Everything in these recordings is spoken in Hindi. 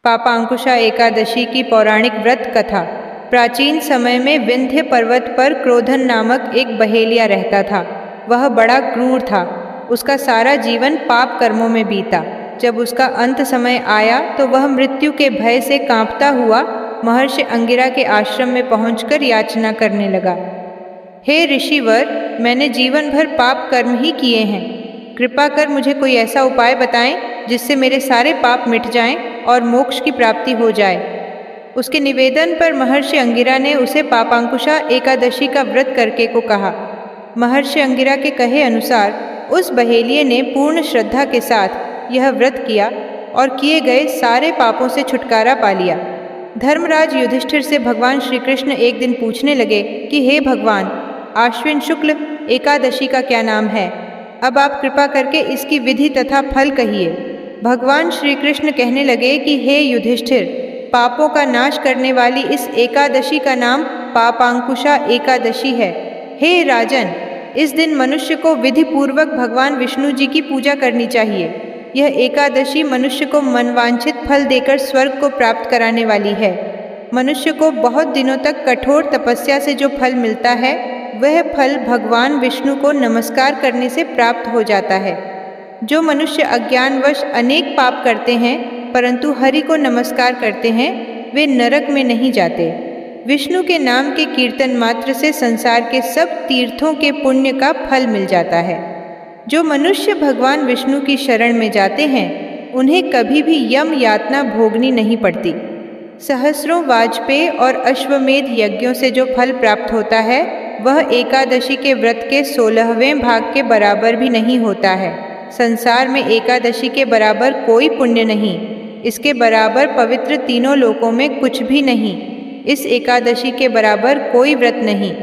पापांकुशा एकादशी की पौराणिक व्रत कथा। प्राचीन समय में विंध्य पर्वत पर क्रोधन नामक एक बहेलिया रहता था। वह बड़ा क्रूर था। उसका सारा जीवन पाप कर्मों में बीता। जब उसका अंत समय आया तो वह मृत्यु के भय से कांपता हुआ महर्षि अंगिरा के आश्रम में पहुंचकर याचना करने लगा। हे ऋषिवर, मैंने जीवन भर पाप कर्म ही किए हैं। कृपा कर मुझे कोई ऐसा उपाय बताएं जिससे मेरे सारे पाप मिट जाएं और मोक्ष की प्राप्ति हो जाए। उसके निवेदन पर महर्षि अंगिरा ने उसे पापांकुशा एकादशी का व्रत करके को कहा। महर्षि अंगिरा के कहे अनुसार उस बहेलिये ने पूर्ण श्रद्धा के साथ यह व्रत किया और किए गए सारे पापों से छुटकारा पा लिया। धर्मराज युधिष्ठिर से भगवान श्री कृष्ण एक दिन पूछने लगे कि हे भगवान, आश्विन शुक्ल एकादशी का क्या नाम है? अब आप कृपा करके इसकी विधि तथा फल कहिए। भगवान श्री कृष्ण कहने लगे कि हे युधिष्ठिर, पापों का नाश करने वाली इस एकादशी का नाम पापांकुशा एकादशी है। हे राजन, इस दिन मनुष्य को विधि पूर्वक भगवान विष्णु जी की पूजा करनी चाहिए। यह एकादशी मनुष्य को मनवांछित फल देकर स्वर्ग को प्राप्त कराने वाली है। मनुष्य को बहुत दिनों तक कठोर तपस्या से जो फल मिलता है वह फल भगवान विष्णु को नमस्कार करने से प्राप्त हो जाता है। जो मनुष्य अज्ञानवश अनेक पाप करते हैं परंतु हरि को नमस्कार करते हैं वे नरक में नहीं जाते। विष्णु के नाम के कीर्तन मात्र से संसार के सब तीर्थों के पुण्य का फल मिल जाता है। जो मनुष्य भगवान विष्णु की शरण में जाते हैं उन्हें कभी भी यम यातना भोगनी नहीं पड़ती। सहस्रों वाजपेय और अश्वमेध यज्ञों से जो फल प्राप्त होता है वह एकादशी के व्रत के 16वें भाग के बराबर भी नहीं होता है। संसार में एकादशी के बराबर कोई पुण्य नहीं, इसके बराबर पवित्र तीनों लोकों में कुछ भी नहीं। इस एकादशी के बराबर कोई व्रत नहीं।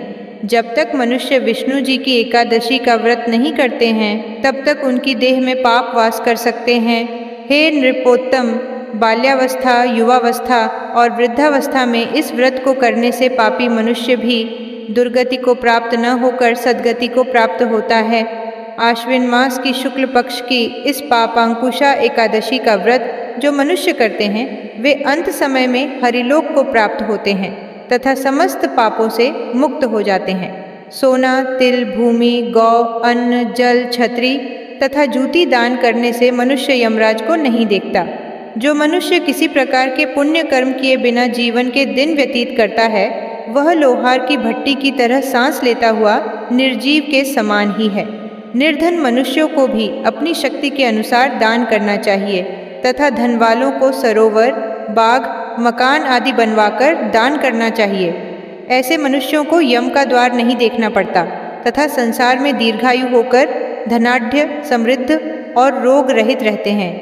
जब तक मनुष्य विष्णु जी की एकादशी का व्रत नहीं करते हैं तब तक उनकी देह में पाप वास कर सकते हैं। हे नृपोत्तम, बाल्यावस्था, युवावस्था और वृद्धावस्था में इस व्रत को करने से पापी मनुष्य भी दुर्गति को प्राप्त न होकर सद्गति को प्राप्त होता है। आश्विन मास की शुक्ल पक्ष की इस पापांकुशा एकादशी का व्रत जो मनुष्य करते हैं वे अंत समय में हरिलोक को प्राप्त होते हैं तथा समस्त पापों से मुक्त हो जाते हैं। सोना, तिल, भूमि, गौ, अन्न, जल, छत्री तथा जूती दान करने से मनुष्य यमराज को नहीं देखता। जो मनुष्य किसी प्रकार के पुण्य कर्म किए बिना जीवन के दिन व्यतीत करता है वह लोहार की भट्टी की तरह सांस लेता हुआ निर्जीव के समान ही है। निर्धन मनुष्यों को भी अपनी शक्ति के अनुसार दान करना चाहिए तथा धन वालों को सरोवर, बाग, मकान आदि बनवाकर दान करना चाहिए। ऐसे मनुष्यों को यम का द्वार नहीं देखना पड़ता तथा संसार में दीर्घायु होकर धनाढ्य, समृद्ध और रोग रहित रहते हैं।